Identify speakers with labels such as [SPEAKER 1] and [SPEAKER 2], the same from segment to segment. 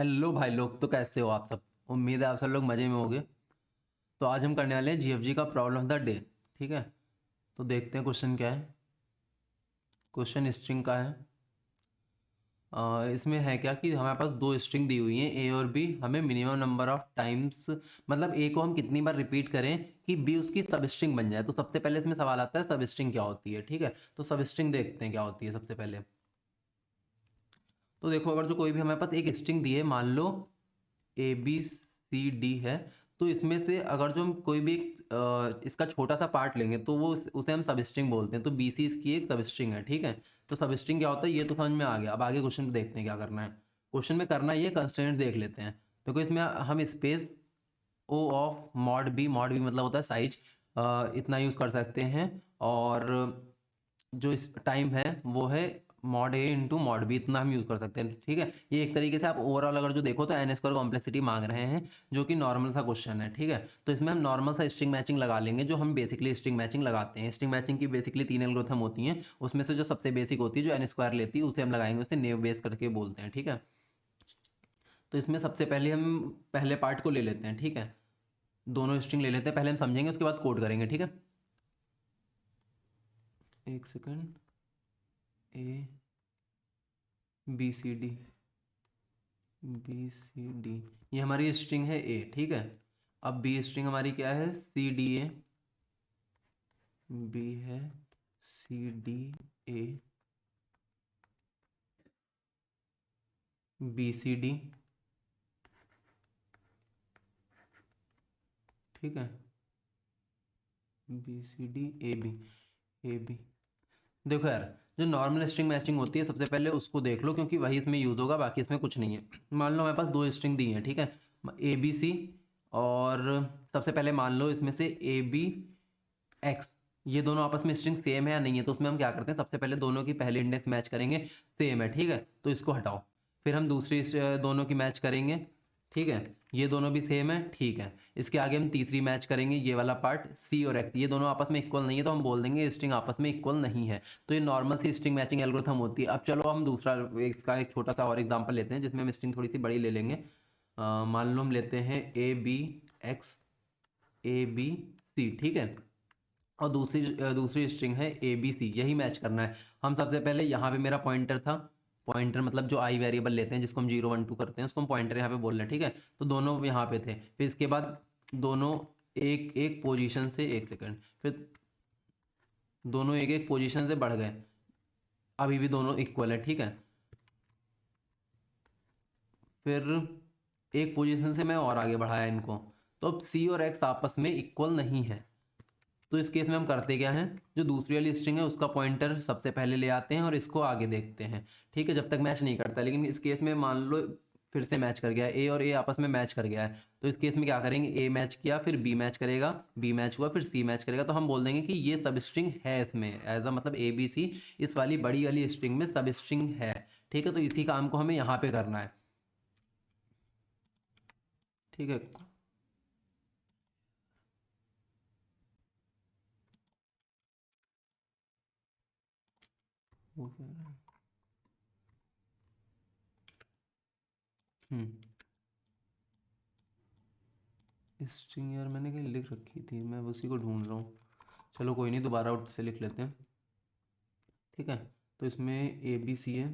[SPEAKER 1] Hello भाई लोग, तो कैसे हो आप सब। उम्मीद है आप सब लोग मज़े में होंगे। तो आज हम करने वाले हैं जीएफजी का प्रॉब्लम ऑफ द डे। ठीक है, तो देखते हैं क्वेश्चन क्या है। क्वेश्चन स्ट्रिंग का है। इसमें है क्या कि हमारे पास दो स्ट्रिंग दी हुई हैं, ए और बी। हमें मिनिमम नंबर ऑफ टाइम्स, मतलब ए को हम कितनी बार रिपीट करें कि बी उसकी सब स्ट्रिंग बन जाए। तो सबसे पहले इसमें सवाल आता है सब स्ट्रिंग क्या होती है। ठीक है, तो सब स्ट्रिंग देखते हैं क्या होती है सबसे पहले। तो देखो, अगर जो कोई भी हमारे पास एक स्ट्रिंग दी है, मान लो ए बी सी डी है, तो इसमें से अगर जो हम कोई भी एक इसका छोटा सा पार्ट लेंगे तो वो उसे हम सब स्ट्रिंग बोलते हैं। तो बी सी इसकी एक सब स्ट्रिंग है। ठीक है, तो सब स्ट्रिंग क्या होता है ये तो समझ में आ गया। अब आगे क्वेश्चन में देखते हैं क्या करना है। क्वेश्चन में करना ये कंस्ट्रेंट देख लेते हैं। तो इसमें हम space O of mod B मतलब होता है साइज, इतना यूज़ कर सकते हैं। और जो इस टाइम है वो है मॉड ए इंटू मॉड बी, इतना हम यूज़ कर सकते हैं। ठीक है, ये एक तरीके से आप ओवरऑल अगर जो देखो तो एन स्क्वायर कॉम्प्लेक्सिटी मांग रहे हैं, जो कि नॉर्मल सा क्वेश्चन है। ठीक है, तो इसमें हम नॉर्मल सा स्ट्रिंग मैचिंग लगा लेंगे, जो हम बेसिकली स्ट्रिंग मैचिंग लगाते हैं। स्ट्रिंग मैचिंग की बेसिकली तीन एल्गोरिथम होती हैं, उसमें से जो सबसे बेसिक होती है जो एन स्क्वायर लेती है उसे हम लगाएंगे, उसे नेव बेस करके बोलते हैं। ठीक है, तो इसमें सबसे पहले हम पहले पार्ट को ले लेते हैं। ठीक है, दोनों स्ट्रिंग ले लेते हैं, पहले हम समझेंगे उसके बाद कोड करेंगे। ठीक है, एक second. A B C D, B C D, ये हमारी स्ट्रिंग है ए। ठीक है, अब बी स्ट्रिंग हमारी क्या है, सी डी ए। बी है C D A B C D. ठीक है, B C D A B, A B. देखो यार, जो नॉर्मल स्ट्रिंग मैचिंग होती है सबसे पहले उसको देख लो, क्योंकि वही इसमें यूज़ होगा, बाकी इसमें कुछ नहीं है। मान लो हमारे पास दो स्ट्रिंग दी हैं। ठीक है, ए बी सी, और सबसे पहले मान लो इसमें से ए बी एक्स, ये दोनों आपस में स्ट्रिंग सेम है या नहीं है। तो उसमें हम क्या करते हैं, सबसे पहले दोनों की पहले इंडेक्स मैच करेंगे, सेम है। ठीक है, तो इसको हटाओ। फिर हम दूसरी दोनों की मैच करेंगे। ठीक है, ये दोनों भी सेम है। ठीक है, इसके आगे हम तीसरी मैच करेंगे, ये वाला पार्ट सी और एक्स, ये दोनों आपस में इक्वल नहीं है, तो हम बोल देंगे स्ट्रिंग आपस में इक्वल नहीं है। तो ये नॉर्मल सी स्ट्रिंग मैचिंग एल्गोरिथम होती है। अब चलो हम दूसरा इसका एक छोटा सा और एग्जांपल लेते हैं, जिसमें हम स्ट्रिंग थोड़ी सी बड़ी ले लेंगे। मान लो हम लेते हैं A B X, A B C. ठीक है, और दूसरी स्ट्रिंग है ए बी सी, यही मैच करना है। हम सबसे पहले यहाँ पे मेरा पॉइंटर था, पॉइंटर मतलब जो आई वेरिएबल लेते हैं जिसको हम 0 1 2 करते हैं उसको हम पॉइंटर यहाँ पे बोल रहे हैं। ठीक है, तो दोनों यहाँ पे थे, फिर इसके बाद दोनों एक एक पोजीशन से, एक सेकंड, फिर दोनों एक एक पोजीशन से बढ़ गए, अभी भी दोनों इक्वल है। ठीक है, फिर एक पोजीशन से मैं और आगे बढ़ाया इनको, तो अब सी और एक्स आपस में इक्वल नहीं है। तो इस केस में हम करते क्या हैं, जो दूसरी वाली स्ट्रिंग है उसका पॉइंटर सबसे पहले ले आते हैं और इसको आगे देखते हैं। ठीक है, जब तक मैच नहीं करता। लेकिन इस केस में मान लो फिर से मैच कर गया है, ए और ए आपस में मैच कर गया है, तो इस केस में क्या करेंगे, ए मैच किया, फिर बी मैच करेगा, बी मैच हुआ, फिर सी मैच करेगा। तो हम बोल देंगे कि ये सब स्ट्रिंग है इसमें, एज अ मतलब ए बी सी इस वाली बड़ी वाली स्ट्रिंग में सब स्ट्रिंग है। ठीक है, तो इसी काम को हमें यहाँ पे करना है। ठीक है, हो गया। स्ट्रिंग यार मैंने कहीं लिख रखी थी, मैं उसी को ढूंढ रहा हूँ। चलो कोई नहीं, दोबारा उठ से लिख लेते हैं। ठीक है, तो इसमें ए बी सी है,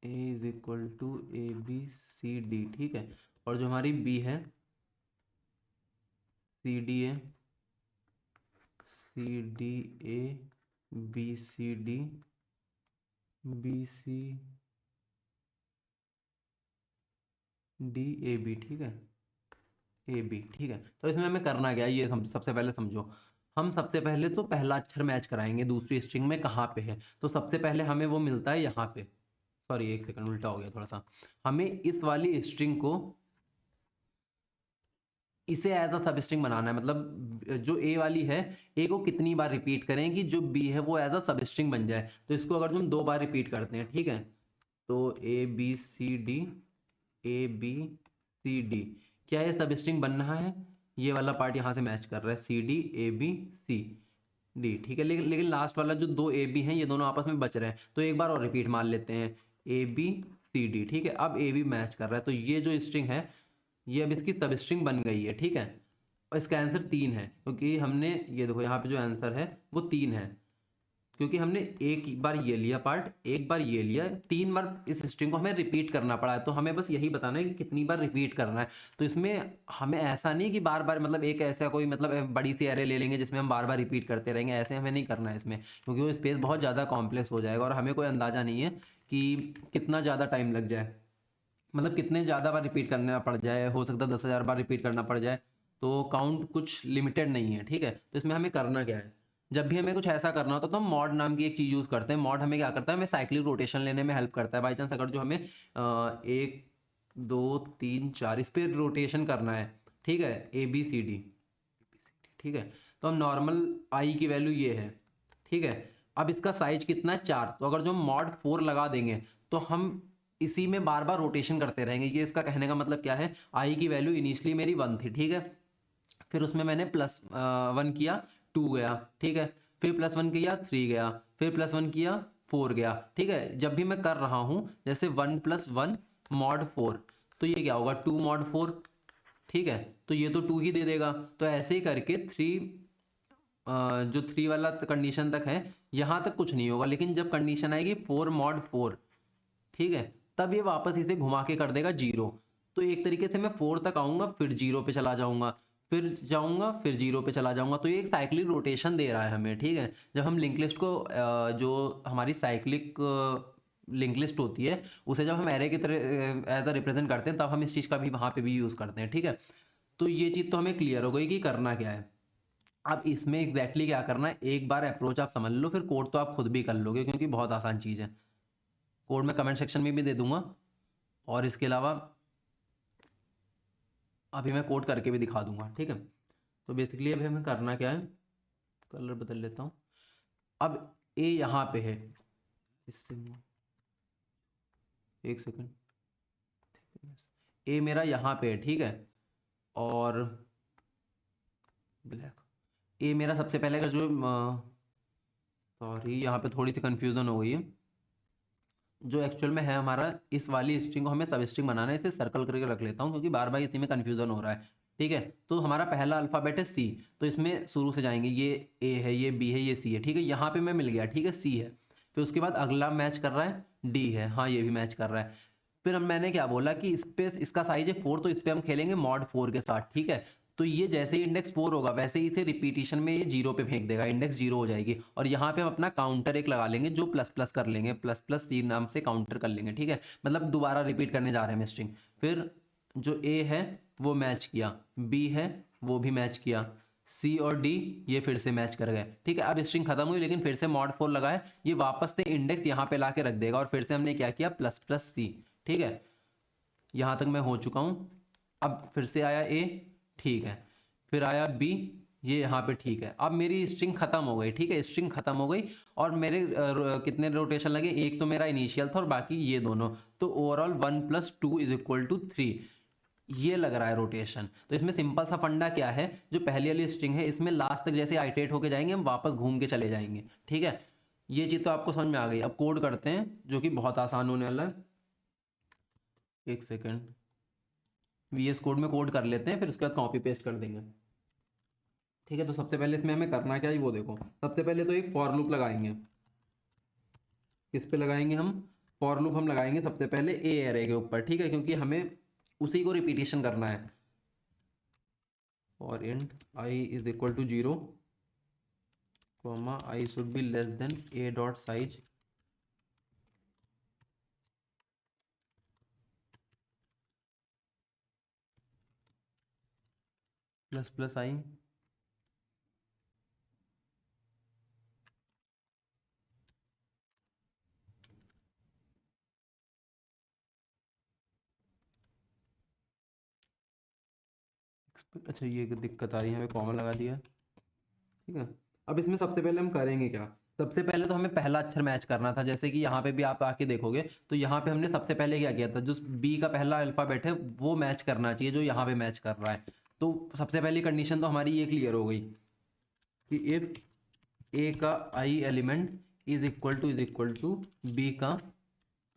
[SPEAKER 1] A is equal to A B C D. ठीक है, और जो हमारी बी है सी डी है, C D A B C D, B C D A B. ठीक है, ए बी। ठीक है, तो इसमें हमें करना क्या है ये सबसे पहले समझो। हम सबसे पहले तो पहला अक्षर मैच कराएंगे दूसरी स्ट्रिंग में कहाँ पे है। तो सबसे पहले हमें वो मिलता है यहाँ पे। सॉरी, एक सेकंड, उल्टा हो गया थोड़ा सा। हमें इस वाली स्ट्रिंग को, इसे एज अ सब स्ट्रिंग बनाना है। मतलब जो ए वाली है, ए को कितनी बार रिपीट करें कि जो बी है वो एज अ सब स्ट्रिंग बन जाए। तो इसको अगर हम दो बार रिपीट करते हैं, ठीक है, तो A B C D, A B C D, क्या ये सब स्ट्रिंग बन रहा है। ये वाला पार्ट यहाँ से मैच कर रहा है, C D A B C D. ठीक है, लेकिन लेकिन लास्ट वाला जो दो ए बी हैं ये दोनों आपस में बच रहे हैं, तो एक बार और रिपीट मान लेते हैं, ए बी सी डी, ठीक है। अब ए बी मैच कर रहा है, तो ये जो स्ट्रिंग है ये अब इसकी सब स्ट्रिंग बन गई है, ठीक है। और इसका आंसर 3 है, क्योंकि हमने ये देखो यहाँ पे जो आंसर है वो 3 है, क्योंकि हमने एक बार ये लिया पार्ट, एक बार ये लिया, 3 बार इस स्ट्रिंग को हमें रिपीट करना पड़ा है। तो हमें बस यही बताना है कि कितनी बार रिपीट करना है। तो इसमें हमें ऐसा नहीं कि बार बार, मतलब एक ऐसा कोई मतलब बड़ी सी एरे ले लेंगे जिसमें हम बार बार रिपीट करते रहेंगे, ऐसे हमें नहीं करना है इसमें, क्योंकि वो स्पेस बहुत ज़्यादा कॉम्प्लेक्स हो जाएगा और हमें कोई अंदाज़ा नहीं है कि कितना ज़्यादा टाइम लग जाए, मतलब कितने ज़्यादा बार रिपीट करना पड़ जाए, हो सकता है 10,000 बार रिपीट करना पड़ जाए। तो काउंट कुछ लिमिटेड नहीं है, ठीक है। तो इसमें हमें करना क्या है, जब भी हमें कुछ ऐसा करना होता है तो हम मॉड नाम की एक चीज़ यूज़ करते हैं। मॉड हमें क्या करता है, हमें साइक्लिक रोटेशन लेने में हेल्प करता है। बाई चांस अगर जो हमें 1 2 3 4 इस पर रोटेशन करना है, ठीक है, ए बी सी डी, ठीक है, तो हम नॉर्मल आई की वैल्यू ये है, ठीक है। अब इसका साइज कितना है 4, तो अगर जो हम मॉड 4 लगा देंगे तो हम इसी में बार बार रोटेशन करते रहेंगे। ये इसका कहने का मतलब क्या है, आई की वैल्यू इनिशियली मेरी 1 थी, ठीक है, फिर उसमें मैंने +1 किया 2 गया, ठीक है, फिर +1 किया 3 गया, फिर +1 किया 4 गया, ठीक है। जब भी मैं कर रहा हूँ जैसे 1 + 1 mod 4, तो ये क्या होगा 2 mod 4, ठीक है, तो ये तो 2 ही दे देगा। तो ऐसे ही करके 3 जो 3 वाला कंडीशन तक है यहाँ तक कुछ नहीं होगा, लेकिन जब कंडीशन आएगी 4 mod 4, ठीक है, तब ये वापस इसे घुमा के कर देगा 0। तो एक तरीके से मैं 4 तक आऊँगा, फिर 0 पे चला जाऊँगा, फिर जाऊँगा, फिर 0 पे चला जाऊँगा। तो ये एक साइक्लिक रोटेशन दे रहा है हमें, ठीक है। जब हम लिंक लिस्ट को जो हमारी साइक्लिक लिंक लिस्ट होती है उसे जब हम एरे की तरह एज अ रिप्रेजेंट करते हैं, तब हम इस चीज़ का भी वहाँ पे भी यूज़ करते हैं, ठीक है। तो ये चीज़ तो हमें क्लियर हो गई कि करना क्या है। अब इसमें एग्जैक्टली क्या करना है, एक बार अप्रोच आप समझ लो, फिर कोड तो आप खुद भी कर लोगे, क्योंकि बहुत आसान चीज़ है। कोड मैं कमेंट सेक्शन में भी दे दूंगा, और इसके अलावा अभी मैं कोड करके भी दिखा दूंगा, ठीक है। तो बेसिकली अभी हमें करना क्या है, कलर बदल लेता हूँ। अब ए यहाँ पे है, इससे एक सेकंड, ए मेरा यहाँ पे है, ठीक है, और ब्लैक ए मेरा सबसे पहले का जो सॉरी यहाँ पे थोड़ी सी कंफ्यूजन हो गई है। जो एक्चुअल में है हमारा, इस वाली स्ट्रिंग को हमें सब स्ट्रिंग बनाना है, इसे सर्कल करके रख लेता हूँ क्योंकि बार बार इसी में कंफ्यूजन हो रहा है, ठीक है। तो हमारा पहला अल्फ़ाबेट है सी, तो इसमें शुरू से जाएंगे, ये ए है, ये बी है, ये सी है, ठीक है। यहाँ पे मैं मिल गया, ठीक है, सी है। फिर उसके बाद अगला मैच कर रहा है डी है, हाँ ये भी मैच कर रहा है। फिर हम मैंने क्या बोला कि इस पे इसका साइज है 4, तो इस पे हम खेलेंगे मॉड 4 के साथ, ठीक है। तो ये जैसे ही इंडेक्स 4 होगा वैसे ही इसे रिपीटिशन में ये 0 पे फेंक देगा, इंडेक्स 0 हो जाएगी। और यहाँ पे हम अपना काउंटर एक लगा लेंगे जो प्लस प्लस कर लेंगे, ++C नाम से काउंटर कर लेंगे, ठीक है, मतलब दोबारा रिपीट करने जा रहे हैं स्ट्रिंग। फिर जो ए है वो मैच किया, बी है वो भी मैच किया, सी और डी ये फिर से मैच कर गए, ठीक है। अब स्ट्रिंग खत्म हुई, लेकिन फिर से मॉड 4 लगाए, ये वापस से इंडेक्स यहाँ पे ला के रख देगा, और फिर से हमने क्या किया ++C, ठीक है। यहाँ तक मैं हो चुका हूँ। अब फिर से आया ए, ठीक है, फिर आया बी, ये यहाँ पे ठीक है। अब मेरी स्ट्रिंग खत्म हो गई, ठीक है, स्ट्रिंग खत्म हो गई, और मेरे कितने रोटेशन लगे, एक तो मेरा इनिशियल था और बाकी ये दोनों, तो ओवरऑल 1 + 2 = 3 ये लग रहा है रोटेशन। तो इसमें सिंपल सा फंडा क्या है, जो पहली वाली स्ट्रिंग है इसमें लास्ट तक जैसे आइटरेट होके जाएंगे हम वापस घूम के चले जाएंगे, ठीक है। ये चीज़ तो आपको समझ में आ गई। अब कोड करते हैं जो कि बहुत आसान होने वाला है। एक सेकेंड, VS कोड में कोड कर लेते हैं, फिर उसके बाद कॉपी पेस्ट कर देंगे, ठीक है। तो सबसे पहले इसमें हमें करना क्या है वो देखो। सबसे पहले तो एक फॉर लूप लगाएंगे, किस पे लगाएंगे हम, फॉर लूप हम लगाएंगे सबसे पहले ए एरे के ऊपर, ठीक है, क्योंकि हमें उसी को रिपीटिशन करना है। For int i is equal to 0, i should be less than a dot size ++i, अच्छा ये एक दिक्कत आ रही है, हमें कॉमन लगा दिया, ठीक है। अब इसमें सबसे पहले हम करेंगे क्या, सबसे पहले तो हमें पहला अक्षर मैच करना था। जैसे कि यहाँ पे भी आप आके देखोगे तो यहाँ पे हमने सबसे पहले क्या किया था, जो बी का पहला अल्फ़ाबेट है वो मैच करना चाहिए जो यहाँ पे मैच कर रहा है। तो सबसे पहली कंडीशन तो हमारी ये क्लियर हो गई कि इफ ए का i element is equal to b का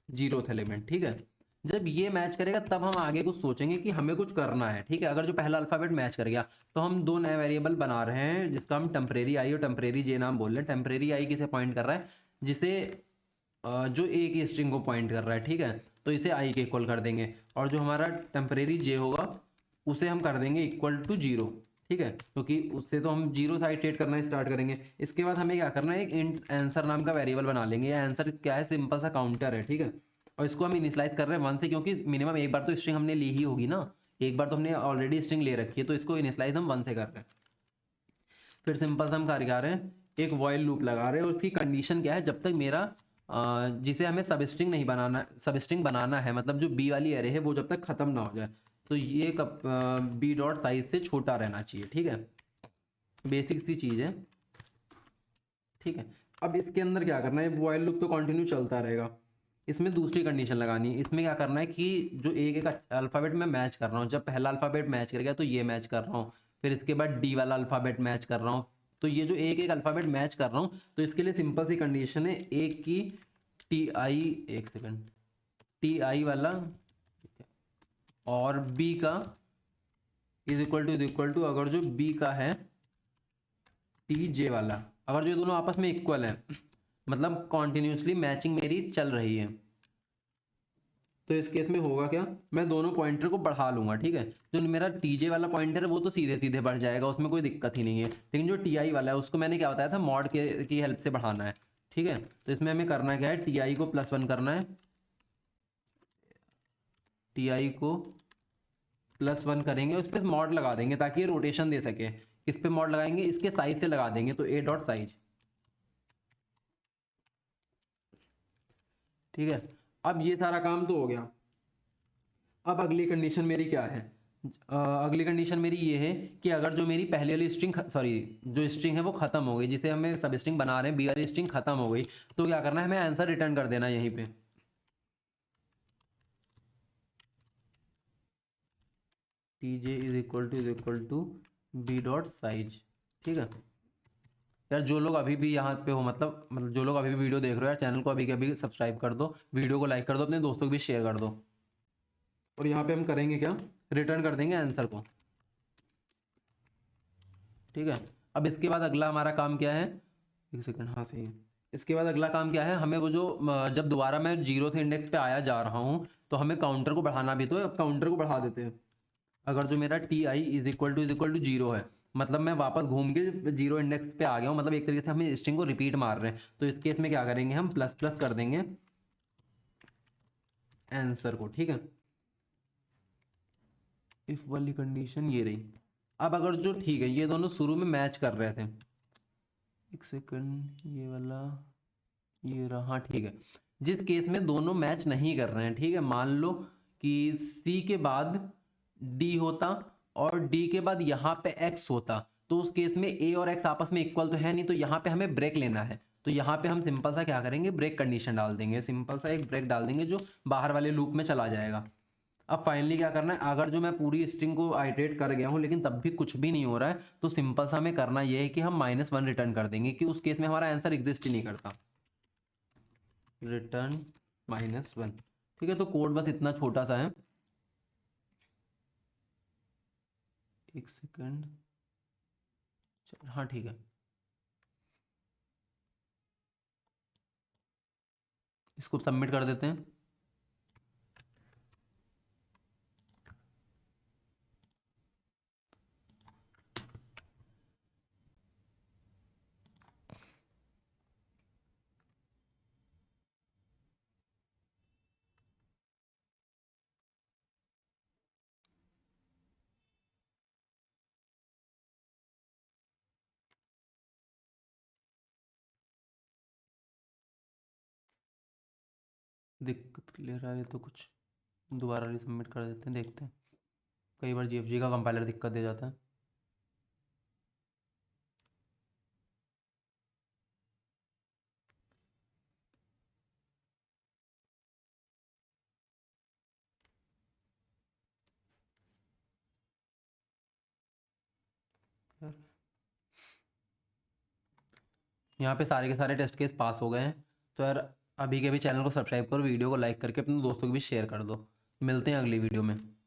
[SPEAKER 1] 0th एलिमेंट, ठीक है। जब ये मैच करेगा तब हम आगे कुछ सोचेंगे कि हमें कुछ करना है, ठीक है। अगर जो पहला अल्फ़ाबेट मैच कर गया तो हम दो नए वेरिएबल बना रहे हैं जिसका हम टेम्परेरी आई और टेम्परेरी जे नाम बोल रहे हैं। टेम्परेरी आई किसे पॉइंट कर रहा है, जिसे जो ए की स्ट्रिंग को पॉइंट कर रहा है, ठीक है। तो इसे आई के इक्वल कर देंगे, और जो हमारा टेम्परेरी जे होगा उसे हम कर देंगे इक्वल टू जीरो, ठीक है, क्योंकि उससे तो हम जीरो से इटरेट करना स्टार्ट करेंगे। इसके बाद हमें क्या करना है, एक इंट आंसर नाम का वेरिएबल बना लेंगे। ये आंसर क्या है, सिंपल सा काउंटर है, ठीक है। और इसको हम इनिशियलाइज कर रहे हैं 1 से, क्योंकि मिनिमम एक बार तो स्ट्रिंग हमने ली ही होगी ना, एक बार तो हमने ऑलरेडी स्ट्रिंग ले रखी है, तो इसको इनिशियलाइज हम 1 से कर रहे हैं। फिर सिंपल सा हम कार्य कर रहे हैं, एक वॉइल लूप लगा रहे हैं, और उसकी कंडीशन क्या है, जब तक मेरा जिसे हमें सब स्ट्रिंग नहीं बनाना, सब स्ट्रिंग बनाना है, मतलब जो बी वाली एरे है वो जब तक खत्म ना हो जाए, तो ये बी डॉट साइज से छोटा रहना चाहिए, ठीक है। बेसिक सी चीज़ है, ठीक है। अब इसके अंदर क्या करना है, वॉइल लूप तो कंटिन्यू चलता रहेगा। इसमें दूसरी कंडीशन लगानी है। इसमें क्या करना है कि जो एक एक अल्फ़ाबेट मैं मैच कर रहा हूँ, जब पहला अल्फ़ाबेट मैच कर गया तो ये मैच कर रहा हूँ, फिर इसके बाद डी वाला अल्फ़ाबेट मैच कर रहा हूँ। तो ये जो एक एक अल्फ़ाबेट मैच कर रहा हूँ, तो इसके लिए सिंपल सी कंडीशन है, एक की टी आई, एक सेकंड, टी आई वाला और बी का इज इक्वल टू अगर जो बी का है टी जे वाला, अगर जो दोनों आपस में इक्वल है, मतलब कॉन्टिन्यूसली मैचिंग मेरी चल रही है, तो इस केस में होगा क्या, मैं दोनों पॉइंटर को बढ़ा लूंगा, ठीक है। जो मेरा टीजे वाला पॉइंटर है वो तो सीधे सीधे बढ़ जाएगा, उसमें कोई दिक्कत ही नहीं है, लेकिन जो टीआई वाला है उसको मैंने क्या बताया था, मॉड के की हेल्प से बढ़ाना है, ठीक है। तो इसमें हमें करना क्या है, टीआई को +1 करना है, टीआई को +1 करेंगे, उस पर मॉड लगा देंगे ताकि ये रोटेशन दे सके। किस पे मॉड लगाएंगे, इसके साइज से लगा देंगे, तो ए डॉट साइज, ठीक है। अब ये सारा काम तो हो गया। अब अगली कंडीशन मेरी क्या है, अगली कंडीशन मेरी ये है कि अगर जो मेरी पहले वाली स्ट्रिंग, सॉरी, जो स्ट्रिंग है वो खत्म हो गई, जिसे हमें सब स्ट्रिंग बना रहे हैं, बी वाली स्ट्रिंग खत्म हो गई, तो क्या करना है, हमें आंसर रिटर्न कर देना है यहीं पे। T j is equal to b dot size, ठीक है। यार जो लोग अभी भी यहाँ पे हो, मतलब जो लोग अभी भी वीडियो देख रहे हो यार, चैनल को अभी के अभी सब्सक्राइब कर दो, वीडियो को लाइक कर दो, अपने दोस्तों को भी शेयर कर दो। और यहाँ पे हम करेंगे क्या, रिटर्न कर देंगे आंसर को, ठीक है। अब इसके बाद अगला हमारा काम क्या है, एक सेकंड, हाँ सही है। इसके बाद अगला काम क्या है, हमें वो जो जब दोबारा मैं जीरो से इंडेक्स पे आया जा रहा हूँ, तो हमें काउंटर को बढ़ाना भी, तो अब काउंटर को बढ़ा देते हैं। अगर जो मेरा t i is equal to zero है, मतलब मैं वापस घूम के जीरो इंडेक्स पे आ गया हूँ, मतलब एक तरीके से हमें स्ट्रिंग को रिपीट मार रहे हैं, तो इस केस में क्या करेंगे, हम प्लस प्लस कर देंगे आंसर को, ठीक है। इफ वाली कंडीशन ये रही। अब अगर जो, ठीक है, ये दोनों शुरू में मैच कर रहे थे, एक सेकंड, ये वाला, ये रहा, हाँ ठीक है। जिस केस में दोनों मैच नहीं कर रहे हैं, ठीक है, मान लो कि सी के बाद डी होता और डी के बाद यहाँ पे एक्स होता, तो उस केस में ए और एक्स आपस में इक्वल तो है नहीं, तो यहाँ पे हमें ब्रेक लेना है, तो यहाँ पे हम सिंपल सा क्या करेंगे, ब्रेक कंडीशन डाल देंगे, सिंपल सा एक ब्रेक डाल देंगे जो बाहर वाले लूप में चला जाएगा। अब फाइनली क्या करना है, अगर जो मैं पूरी स्ट्रिंग को आइटरेट कर गया हूँ लेकिन तब भी कुछ भी नहीं हो रहा है, तो सिंपल सा हमें करना ये है कि हम -1 रिटर्न कर देंगे, कि उस केस में हमारा आंसर एग्जिस्ट ही नहीं करता, रिटर्न -1, ठीक है। तो कोड बस इतना छोटा सा है, एक सेकंड, हाँ ठीक है, इसको सबमिट कर देते हैं। दिक्कत ले रहा है तो कुछ दोबारा रिसबमिट कर देते हैं, देखते हैं, कई बार जीएफजी का कंपाइलर दिक्कत दे जाता है। यार, यहाँ पे सारे के सारे टेस्ट केस पास हो गए हैं, तो यार अभी के अभी चैनल को सब्सक्राइब करो, वीडियो को लाइक करके अपने दोस्तों को भी शेयर कर दो। मिलते हैं अगली वीडियो में।